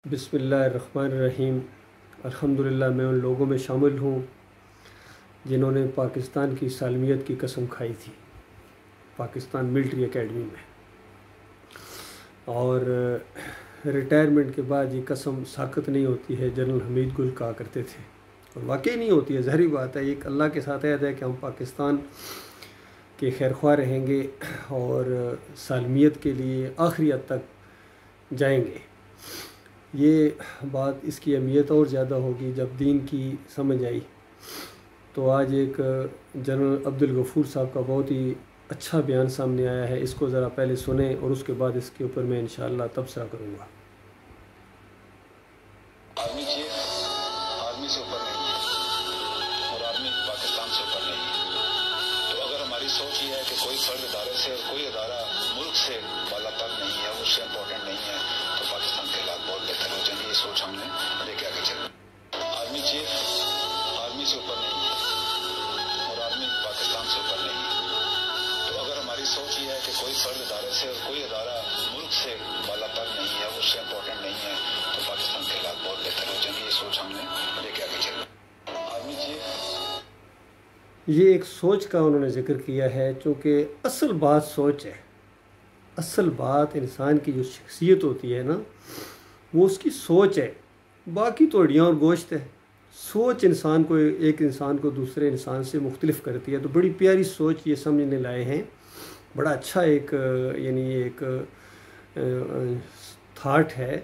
بسم اللہ الرحمن الرحیم۔ الحمدللہ میں ان لوگوں میں شامل ہوں جنہوں نے پاکستان کی سالمیت کی قسم کھائی تھی پاکستان ملٹری اکیڈمی میں، اور ریٹائرمنٹ کے بعد یہ قسم ساقط نہیں ہوتی ہے۔ جنرل حمید گل کہا کرتے تھے، اور واقعی نہیں ہوتی ہے، ظاہری بات ہے۔ ایک اللہ کے ساتھ عہد ہے کہ ہم پاکستان کے خیر خواہ رہیں گے اور سالمیت کے لیے آخری حد تک جائیں گے۔ یہ بات اس کی اہمیت اور زیادہ ہوگی جب دین کی سمجھ آئی۔ تو آج ایک جنرل عبدالغفور صاحب کا بہت ہی اچھا بیان سامنے آیا ہے، اس کو ذرا پہلے سنیں اور اس کے بعد اس کے اوپر میں انشاءاللہ تبصرہ کروں گا۔ آرمی چیف آرمی سے اوپر نہیں ہے اور آرمی پاکستان سے اوپر نہیں ہے۔ تو اگر ہماری سوچ یہ ہے کہ کوئی فرد ادارے سے اور کوئی ادارہ ملک سے بالا تر نہیں ہے، اس سے امپورٹنٹ نہیں ہے، تو پاکستان کے حالات بہت بہتر ہو جائیں گے۔ یہ سوچ ہم نے لے کے آگے چلیں۔ آرمی چیف آرمی سے اوپر نہیں ہے اور آرمی پاکستان سے اوپر نہیں ہے۔ تو اگر ہماری سوچ یہ ہے کہ کوئی فرد ادارے سے اور کوئی ادارہ ملک سے بالا تر نہیں ہے، اس سے امپورٹنٹ نہیں ہے، تو پاکستان کے حالات بہت بہتر ہو جائیں گے۔ یہ سوچ ہم نے لے کے آگے چلیں۔ آرمی چیف یہ ایک سوچ کا انہوں نے ذکر کیا ہے، چونکہ اصل بات سوچ ہے۔ اصل بات انسان کی جو شخصیت ہوتی ہے نا، وہ اس کی سوچ ہے، باقی تو ہڈیاں اور گوشت ہے۔ سوچ انسان کو، ایک انسان کو دوسرے انسان سے مختلف کرتی ہے۔ تو بڑی پیاری سوچ یہ سمجھنے لائے ہیں، بڑا اچھا ایک ایک تھاٹ ہے،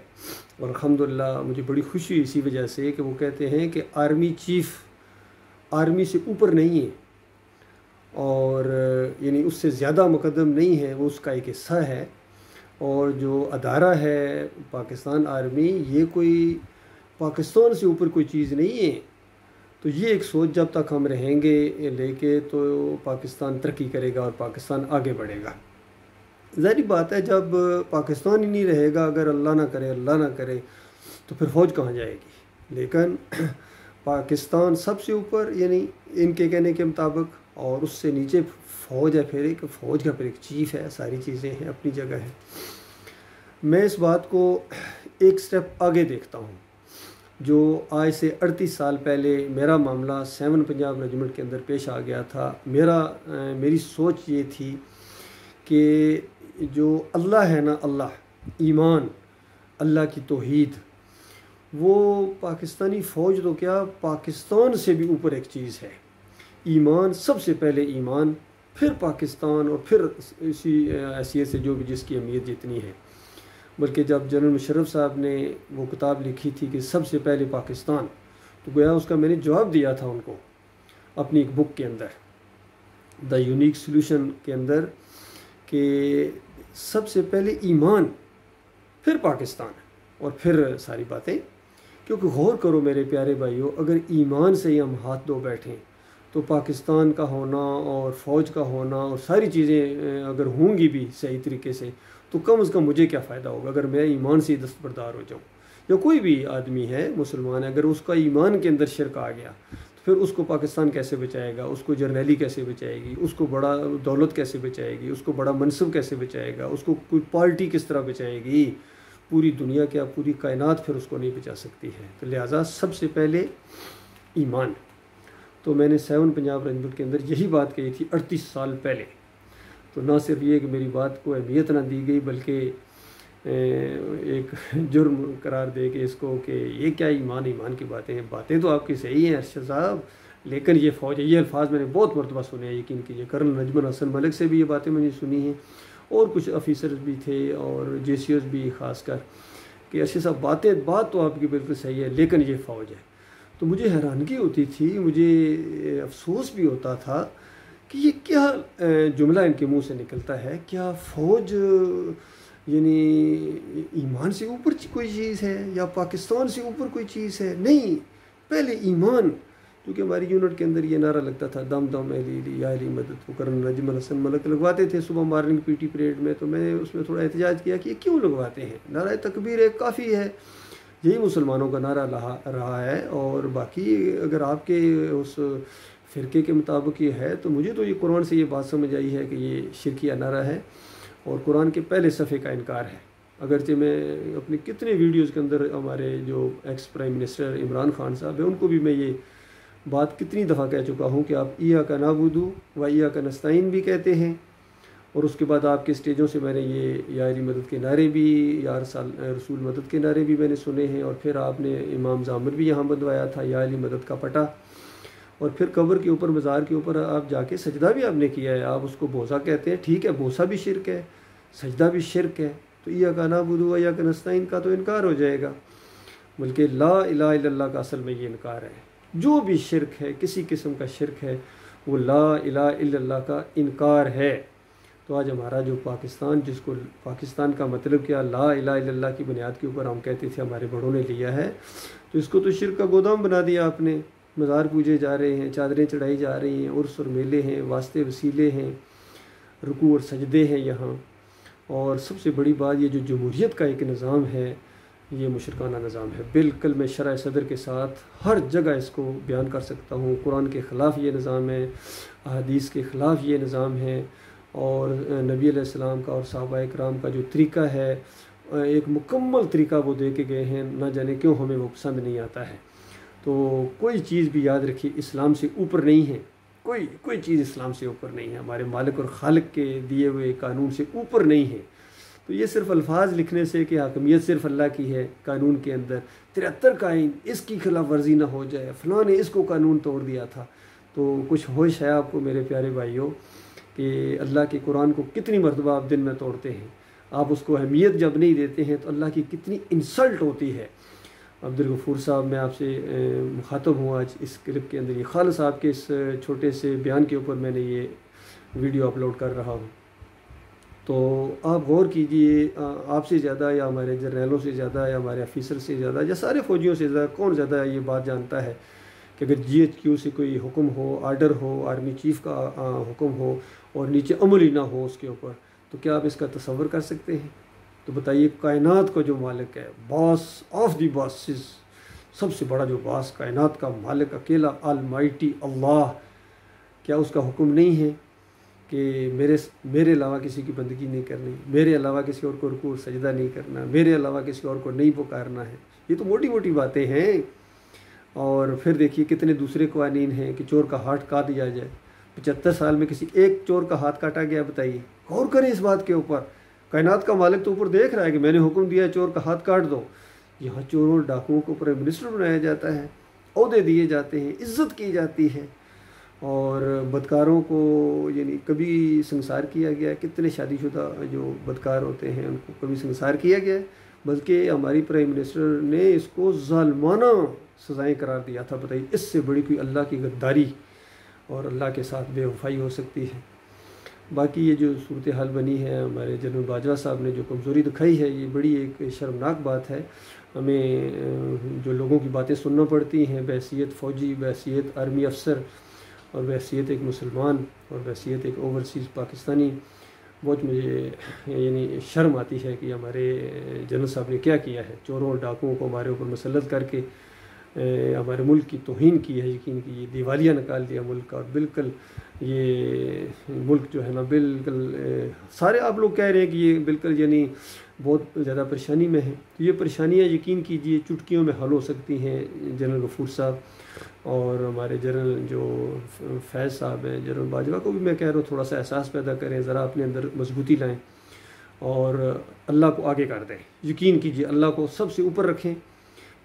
اور الحمدللہ مجھے بڑی خوشی ہوئی اسی وجہ سے کہ وہ کہتے ہیں کہ آرمی چیف آرمی سے اوپر نہیں ہے، اور اس سے زیادہ مقدم نہیں ہے، وہ اس کا ایک حصہ ہے۔ اور جو ادارہ ہے پاکستان آرمی، یہ کوئی پاکستان سے اوپر کوئی چیز نہیں ہے۔ تو یہ ایک سوچ جب تک ہم رہیں گے لے کے، تو پاکستان ترقی کرے گا اور پاکستان آگے بڑھے گا۔ ظاہری بات ہے، جب پاکستان ہی نہیں رہے گا، اگر اللہ نہ کرے تو پھر فوج کہاں جائے گی؟ لیکن پاکستان سب سے اوپر، ان کے کہنے کے مطابق، اور اس سے نیچے فوج ہے، پھر ایک فوج کا پھر ایک چیف ہے، ساری چیزیں ہیں اپنی جگہ ہیں۔ میں اس بات کو ایک سٹیپ آگے دیکھتا ہوں۔ جو آج سے 38 سال پہلے میرا معاملہ 7 پنجاب ریجمنٹ کے اندر پیش آ گیا تھا، میری سوچ یہ تھی کہ جو اللہ ہے نا، اللہ، ایمان، اللہ کی توحید، وہ پاکستانی فوج تو کیا، پاکستان سے بھی اوپر ایک چیز ہے۔ ایمان، سب سے پہلے ایمان، پھر پاکستان، اور پھر اسی حیثیت سے جو بھی جس کی اہمیت جتنی ہے۔ بلکہ جب جنرل مشرف صاحب نے وہ کتاب لکھی تھی کہ سب سے پہلے پاکستان، تو گویا اس کا میں نے جواب دیا تھا ان کو اپنی ایک بک کے اندر، دا یونیک سلوشن کے اندر، کہ سب سے پہلے ایمان، پھر پاکستان، اور پھر ساری باتیں۔ کیونکہ غور کرو میرے پیارے بھائیوں، اگر ایمان سے ہی ہم ہاتھ دھو بیٹھیں تو پاکستان کا ہونا اور فوج کا ہونا اور ساری چیزیں اگر ہوں گی بھی صحیح طریقے سے، تو کم از کم مجھے کیا فائدہ ہوگا اگر میں ایمان سے ہی دستبردار ہو جاؤں؟ یا کوئی بھی آدمی ہے، مسلمان ہے، اگر اس کا ایمان کے اندر شرک آ گیا تو پھر اس کو پاکستان کیسے بچائے گا؟ اس کو جرنیلی کیسے بچائے گی؟ اس کو بڑا دولت کیسے بچائے گی؟ اس کو بڑا منصب کیسے بچائے گا؟ اس کو کوئی پارٹی کس طرح بچائے گی؟ پوری دنیا کیا، پوری کائنات پھر اس کو نہیں بچا سکتی ہے۔ تو لہٰذا سب سے پہلے ایمان۔ تو میں نے 7 پنجاب ریجمنٹ کے اندر یہی بات کہی تھی 38 سال پہلے۔ تو نہ صرف یہ کہ میری بات کو اہمیت نہ دی گئی، بلکہ ایک جرم قرار دے کے اس کو کہ یہ کیا ایمان کی باتیں ہیں۔ باتیں تو آپ کی صحیح ہیں ارشد صاحب، لیکن یہ فوج ہے، یہ الفاظ میں نے بہت مرتبہ سنے ہیں، یقین کیجیے۔ کرنل نجم الحسن ملک سے بھی یہ باتیں میں نے سنی ہیں، اور کچھ آفیسرز بھی تھے اور جے سی اوز بھی خاص کر، کہ ارشد صاحب بات تو آپ کی بالکل صحیح ہے، لیکن یہ فوج ہے۔ تو مجھے حیرانگی ہوتی تھی، مجھے افسوس بھی ہوتا تھا کہ یہ کیا جملہ ان کے منہ سے نکلتا ہے، کیا فوج ایمان سے اوپر کوئی چیز ہے، یا پاکستان سے اوپر کوئی چیز ہے؟ نہیں، پہلے ایمان۔ کیونکہ ہماری یونٹ کے اندر یہ نعرہ لگتا تھا، دم دم اہلی علی یا علی مدد، وہ کرنل نجم الحسن ملک لگواتے تھے صبح مارننگ پی ٹی پریڈ میں۔ تو میں نے اس میں تھوڑا احتجاج کیا کہ یہ کیوں لگواتے ہیں؟ نعرہ تکبیر ایک کافی ہے، یہی مسلمانوں کا نعرہ رہا ہے، اور باقی اگر آپ کے اس فرقے کے مطابق یہ ہے، تو مجھے تو یہ قرآن سے یہ بات سمجھ آئی ہے کہ یہ شرکیہ نعرہ ہے، اور قرآن کے پہلے صفحے کا انکار ہے۔ اگرچہ میں اپنے کتنے ویڈیوز کے اندر ہمارے جو ex prime minister Imran Khan صاحب ہیں ان کو بھی میں یہ بات کتنی دفعہ کہہ چکا ہوں کہ آپ ایاک نعبد و ایاک نستعین بھی کہتے ہیں، اور اس کے بعد آپ کے اسٹیجوں سے میں نے یہ یا علی مدد کے نعرے بھی، یا رسول مدد کے نعرے بھی میں نے سنے ہیں، اور پھر آپ نے امام زامر بھی یہاں بندوایا تھا یا علی مدد کا پٹا، اور پھر قبر کے اوپر مزار کے اوپر آپ جا کے سجدہ بھی آپ نے کیا ہے، آپ اس کو بوسہ کہتے ہیں، ٹھیک ہے بوسہ بھی شرک ہے، سجدہ بھی شرک ہے، تو ایاک نعبد و ایاک نستعین کا تو انکار ہو جائے گا، بلکہ لا الہ الا اللہ کا اصل میں یہ انکار ہے۔ جو بھی شرک ہے، کسی قسم کا شرک ہے، وہ لا الہ الا اللہ کا انکار ہے۔ تو آج ہمارا جو پاکستان، جس کو پاکستان کا مطلب کیا لا الہ الا اللہ کی بنیاد کے اوپر ہم کہتے تھے ہمارے بڑوں نے لیا ہے، تو اس کو تو شرک کا گودام بنا دیا آپ نے۔ مزار پوجے جا رہے ہیں، چادریں چڑھائی جا رہی ہیں، عرس اور میلے ہیں، واسطے وسیلے ہیں، رکوع اور سجدے ہیں یہاں، اور سب سے بڑی بات یہ جو جمہوریت کا ایک نظام ہے، یہ مشرکانہ نظام ہے۔ بالکل میں شرح صدر کے ساتھ ہر جگہ اس کو بیان کر سکتا ہوں، قرآن کے خلاف یہ نظام ہے، احادیث کے خلاف یہ نظام ہے، اور نبی علیہ السلام کا اور صحابہ اکرام کا جو طریقہ ہے، ایک مکمل طریقہ وہ دے کے گئے ہیں، نہ جانے کیوں ہمیں وہ پسند نہیں آتا ہے۔ تو کوئی چیز بھی یاد رکھیے اسلام سے اوپر نہیں ہے، کوئی چیز اسلام سے اوپر نہیں ہے، ہمارے مالک اور خالق کے دیے ہوئے قانون سے اوپر نہیں ہے۔ تو یہ صرف الفاظ لکھنے سے کہ حاکمیت صرف اللہ کی ہے قانون کے اندر، 73 کا آئین اس کی خلاف ورزی نہ ہو جائے، فلاں نے اس کو قانون توڑ دیا تھا، تو کچھ ہوش ہے آپ کو میرے پیارے بھائیوں کہ اللہ کے قرآن کو کتنی مرتبہ آپ دن میں توڑتے ہیں، آپ اس کو اہمیت جب نہیں دیتے ہیں تو اللہ کی کتنی انسلٹ ہوتی ہے۔ عبدالغفور صاحب، میں آپ سے مخاطب ہوں آج اس کلپ کے اندر، یہ خالص آپ کے اس چھوٹے سے بیان کے اوپر میں نے یہ ویڈیو اپلوڈ کر رہا ہوں۔ تو آپ غور کیجئے، آپ سے زیادہ یا ہمارے جرنیلوں سے زیادہ یا ہمارے آفیسر سے زیادہ یا سارے فوجیوں سے زیادہ کون زیادہ یہ بات جانتا ہے کہ اگر جی ایچ کیو سے کوئی حکم ہو، آرڈر ہو، آرمی چیف کا حکم ہو اور نیچے عمل ہی نہ ہو اس کے اوپر، تو کیا آپ اس کا تصور کر سکتے ہیں؟ تو بتائیے، کائنات کا جو مالک ہے، باس آف دی باسز، سب سے بڑا جو باس، کائنات کا مالک اکیلا آلمائٹی اللہ، کیا اس کا حکم نہیں ہے کہ میرے علاوہ کسی کی بندگی نہیں کرنی، میرے علاوہ کسی اور کو رکوع سجدہ نہیں کرنا، میرے علاوہ کسی اور کو نہیں پکارنا ہے؟ یہ تو موٹی موٹی باتیں ہیں۔ اور پھر دیکھیے کتنے دوسرے قوانین ہیں کہ چور کا ہاتھ کاٹ دیا جائے، 75 سال میں کسی ایک چور کا ہاتھ کاٹا گیا، بتائیے، غور کریں اس بات کے اوپر۔ کائنات کا مالک تو اوپر دیکھ رہا ہے کہ میں نے حکم دیا ہے چور کا ہاتھ کاٹ دو، یہاں چوروں اور ڈاکوؤں کو پرائم منسٹر بنایا جاتا ہے، عہدے دیے جاتے ہیں، عزت کی جاتی ہے، اور بدکاروں کو یعنی کبھی سنسار کیا گیا ہے؟ کتنے شادی شدہ جو بدکار ہوتے ہیں ان کو کبھی سنسار کیا گیا ہے؟ بلکہ ہماری پرائم منسٹر نے اس کو ظالمانہ سزائیں قرار دیا تھا۔ بتائیے اس سے بڑی کوئی اللہ کی غداری اور اللہ کے ساتھ بے وفائی ہو سکتی ہے؟ باقی یہ جو صورتحال بنی ہے، ہمارے جنرل باجوہ صاحب نے جو کمزوری دکھائی ہے، یہ بڑی ایک شرمناک بات ہے۔ ہمیں جو لوگوں کی باتیں سننا پڑتی ہیں بحیثیت فوجی، بحیثیت آرمی افسر، اور بحیثیت ایک مسلمان، اور بحیثیت ایک اوورسیز پاکستانی، بہت مجھے یعنی شرم آتی ہے کہ ہمارے جنرل صاحب نے کیا کیا ہے، چوروں اور ڈاکوؤں کو ہمارے اوپر مسلط کر کے ہمارے ملک کی توہین کی ہے، یقین کی یہ دیوالیہ نکال دیا ملک کا، اور بالکل یہ ملک جو ہے نا بالکل سارے آپ لوگ کہہ رہے ہیں کہ یہ بالکل یعنی بہت زیادہ پریشانی میں ہے۔ تو یہ پریشانیاں یقین کیجئے چٹکیوں میں حل ہو سکتی ہیں۔ جنرل غفور صاحب اور ہمارے جنرل جو فیض صاحب ہیں، جنرل باجوہ کو بھی میں کہہ رہا ہوں تھوڑا سا احساس پیدا کریں، ذرا اپنے اندر مضبوطی لائیں اور اللہ کو آگے کر دیں۔ یقین کیجئے اللہ کو سب سے اوپر رکھیں،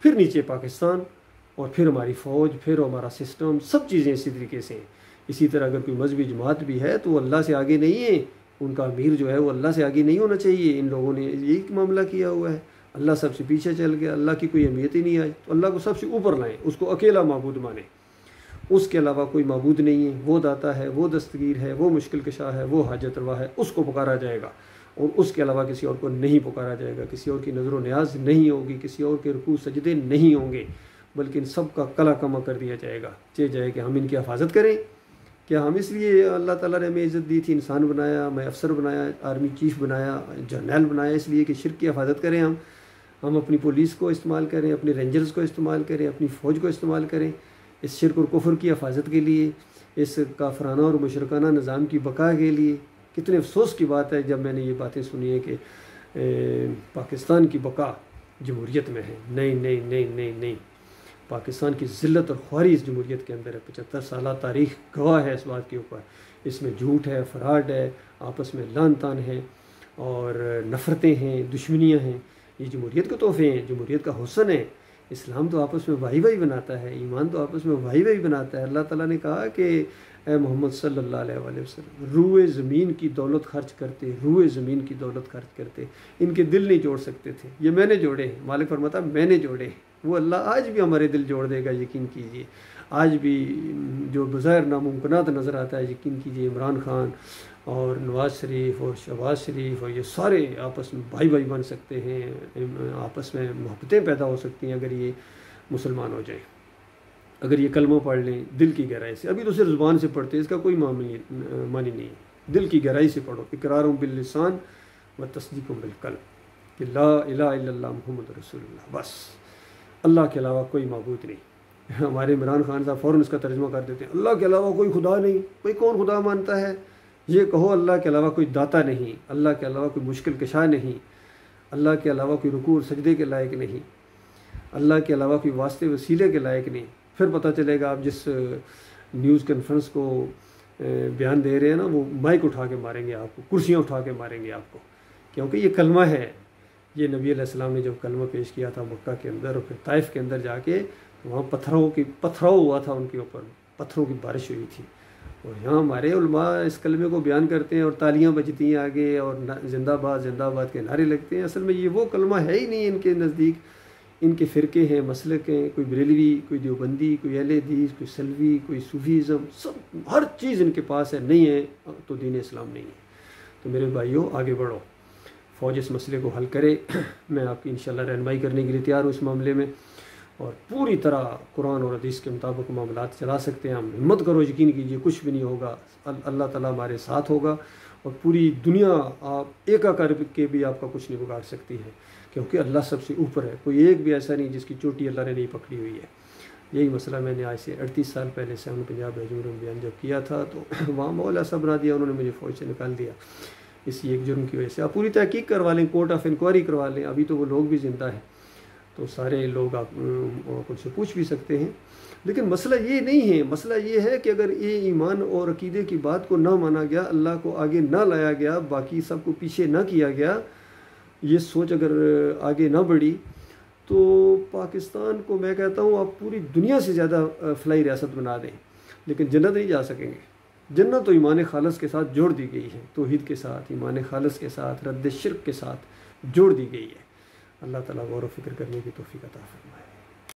پھر نیچے پاکستان، اور پھر ہماری فوج، پھر ہمارا سسٹم، سب چیزیں اسی طریقے سے ہیں۔ اسی طرح اگر کوئی مذہبی جماعت بھی ہے تو وہ اللہ سے آگے نہیں ہے، ان کا امیر جو ہے وہ اللہ سے آگے نہیں ہونا چاہیے۔ ان لوگوں نے یہی معاملہ کیا ہوا ہے، اللہ سب سے پیچھے چل گیا، اللہ کی کوئی اہمیت ہی نہیں آئی۔ تو اللہ کو سب سے اوپر لائیں، اس کو اکیلا معبود مانیں، اس کے علاوہ کوئی معبود نہیں ہے۔ وہ داتا ہے، وہ دستگیر ہے، وہ مشکل کشا ہے، وہ حاجت روا ہے، اس کو پکارا جائے گا، اور اس کے علاوہ کسی اور کو نہیں پکارا جائے گا۔ کسی اور کی نظر و نیاز نہیں ہوگی، کسی اور کے رکوع سجدے نہیں ہوں گے، بلکہ ان سب کا کلا کما کر دیا جائے گا۔ چاہے جائے کہ ہم ان کی حفاظت کریں، کیا ہم اس لیے اللہ تعالیٰ نے ہمیں عزت دی تھی، انسان بنایا، ہمیں افسر بنایا، آرمی چیف بنایا، جرنیل بنایا، اس لیے کہ شرک کی حفاظت کریں؟ ہم اپنی پولیس کو استعمال کریں، اپنے رینجرز کو استعمال کریں، اپنی فوج کو استعمال کریں اس شرک اور کفر کی حفاظت کے لیے، اس کافرانہ اور مشرکانہ نظام کی بقا کے لیے۔ کتنے افسوس کی بات ہے جب میں نے یہ باتیں سنی ہیں کہ پاکستان کی بقا جمہوریت میں ہے۔ نہیں، پاکستان کی ذلت اور خواری اس جمہوریت کے اندر ہے۔ 75 سالہ تاریخ گواہ ہے اس بات کے اوپر۔ اس میں جھوٹ ہے، فراڈ ہے، آپس میں لان تان ہے اور نفرتیں ہیں، دشمنیاں ہیں۔ یہ جمہوریت کے تحفے ہیں، جمہوریت کا حسن ہے۔ اسلام تو آپس میں بھائی بناتا ہے، ایمان تو آپس میں بھائی بناتا ہے۔ اللہ تعالیٰ نے کہا کہ اے محمد صلی اللہ علیہ وآلہ وسلم، روئے زمین کی دولت خرچ کرتے، روئے زمین کی دولت خرچ کرتے، ان کے دل نہیں جوڑ سکتے تھے، یہ میں نے جوڑے ہیں۔ مالک فرماتا میں نے جوڑے ہیں۔ وہ اللہ آج بھی ہمارے دل جوڑ دے گا، یقین کیجئے۔ آج بھی جو بظاہر ناممکنات نظر آتا ہے، یقین کیجئے عمران خان اور نواز شریف اور شہباز شریف اور یہ سارے آپس میں بھائی بن سکتے ہیں، آپس میں محبتیں پیدا ہو سکتی ہیں اگر یہ مسلمان ہو جائیں، اگر یہ کلمہ پڑھ لیں دل کی گہرائی سے۔ ابھی تو صرف زبان سے پڑھتے ہیں، اس کا کوئی معنی نہیں ہے۔ دل کی گہرائی سے پڑھو، اقرار باللسان و تصدیق بالقلب کہ لا الہ الا اللہ محمد رسول اللہ، بس اللہ کے علاوہ کوئی معبود نہیں۔ ہمارے عمران خان صاحب فوراً اس کا ترجمہ کر دیتے ہیں، اللہ کے علاوہ کوئی خدا نہیں۔ کوئی کون خدا مانتا ہے؟ یہ کہو اللہ کے علاوہ کوئی داتا نہیں، اللہ کے علاوہ کوئی مشکل کشا نہیں، اللہ کے علاوہ کوئی رکوع اور سجدے کے لائق نہیں، اللہ کے علاوہ کوئی واسطے وسیلے کے لائق نہیں۔ پھر پتہ چلے گا آپ جس نیوز کانفرنس کو بیان دے رہے ہیں نا، وہ مائک اٹھا کے ماریں گے آپ کو، کرسیاں اٹھا کے ماریں گے آپ کو، کیونکہ یہ کلمہ ہے۔ یہ نبی علیہ السلام نے جب کلمہ پیش کیا تھا مکہ کے اندر اور پھر طائف کے اندر جا کے، وہاں پتھراؤ ہوا تھا، ان کے اوپر پتھروں کی بارش ہوئی تھی۔ اور یہاں ہمارے علماء اس کلمے کو بیان کرتے ہیں اور تالیاں بجتی ہیں آگے اور زندہ باد کے نعرے لگتے ہیں۔ اصل میں یہ وہ کلمہ ہے ہی نہیں ان کے نزدیک۔ ان کے فرقے ہیں، مسلک ہیں، کوئی بریلوی، کوئی دیوبندی، کوئی اہل حدیث، کوئی سلفی، کوئی صوفیزم، سب ہر چیز ان کے پاس ہے۔ نہیں ہے تو دین اسلام نہیں ہے۔ تو میرے بھائیوں آگے بڑھو، فوج اس مسئلے کو حل کرے۔ میں آپ کی انشاءاللہ رہنمائی کرنے کے لیے تیار ہوں اس معاملے میں، اور پوری طرح قرآن اور حدیث کے مطابق معاملات چلا سکتے ہیں ہم۔ ہمت کرو، یقین کیجیے کچھ بھی نہیں ہوگا، اللہ تعالیٰ ہمارے ساتھ ہوگا، اور پوری دنیا آپ ایک کر کے بھی آپ کا کچھ نہیں بگاڑ سکتی ہے، کیونکہ اللہ سب سے اوپر ہے۔ کوئی ایک بھی ایسا نہیں جس کی چوٹی اللہ نے نہیں پکڑی ہوئی ہے۔ یہی مسئلہ میں نے آج سے 38 سال پہلے سے پنجاب میں بیان جب کیا تھا تو وہاں ماحول ایسا بنا دیا، انہوں نے مجھے فوج سے نکال دیا اسی ایک جرم کی وجہ سے۔ آپ پوری تحقیق کروا لیں، کورٹ آف انکوائری کروا لیں، ابھی تو وہ لوگ بھی زندہ ہیں تو سارے لوگ آپ ان سے پوچھ بھی سکتے ہیں۔ لیکن مسئلہ یہ نہیں ہے، مسئلہ یہ ہے کہ اگر یہ ایمان اور عقیدے کی بات کو نہ مانا گیا، اللہ کو آگے نہ لایا گیا، باقی سب کو پیچھے نہ کیا گیا، یہ سوچ اگر آگے نہ بڑھی تو پاکستان کو میں کہتا ہوں آپ پوری دنیا سے زیادہ فلاحی ریاست بنا دیں، لیکن جنت نہیں جا سکیں گے۔ جنت تو ایمان خالص کے ساتھ جوڑ دی گئی ہے، توحید کے ساتھ، ایمان خالص کے ساتھ، رد شرک کے ساتھ جوڑ دی گئی ہے۔ اللہ تعالیٰ غور و فکر کرنے کی توفیق عطا فرمائے۔